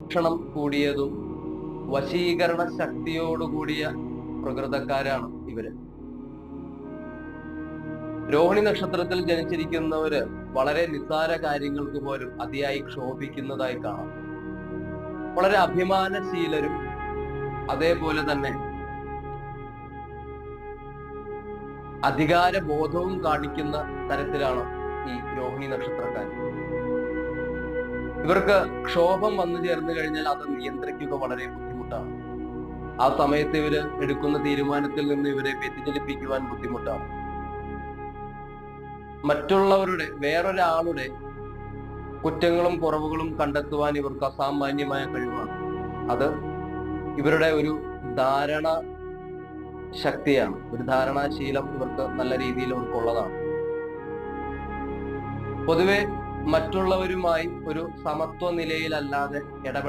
ക്ഷണം കൂടിയതും വശീകരണ ശക്തിയോടുകൂടിയ പ്രകൃതക്കാരാണ് ഇവര്. രോഹിണി നക്ഷത്രത്തിൽ ജനിച്ചിരിക്കുന്നവര് വളരെ നിസ്സാര കാര്യങ്ങൾക്ക് പോലും അതിയായി ക്ഷോഭിക്കുന്നതായി കാണാം. വളരെ അഭിമാനശീലരും അതേപോലെ തന്നെ അധികാര ബോധവും കാണിക്കുന്ന തരത്തിലാണ് ഈ രോഹിണി നക്ഷത്രക്കാർ. ഇവർക്ക് ക്ഷോഭം വന്നു ചേർന്ന് കഴിഞ്ഞാൽ അത് നിയന്ത്രിക്കുക വളരെ ബുദ്ധിമുട്ടാണ്. ആ സമയത്ത് ഇവര് എടുക്കുന്ന തീരുമാനത്തിൽ നിന്ന് ഇവരെ വ്യതിചലിപ്പിക്കുവാൻ ബുദ്ധിമുട്ടാണ്. മറ്റുള്ളവരുടെ, വേറൊരാളുടെ കുറ്റങ്ങളും കുറവുകളും കണ്ടെത്തുവാൻ ഇവർക്ക് അസാമാന്യമായ കഴിവാണ്. അത് ഇവരുടെ ഒരു ധാരണ ശക്തിയാണ്. ഒരു ധാരണാശീലം ഇവർക്ക് നല്ല രീതിയിൽ ഇവർക്കുള്ളതാണ്. പൊതുവെ മറ്റുള്ളവരുമായി ഒരു സമത്വ നിലയിലല്ലാതെ ഇടപെടാൻ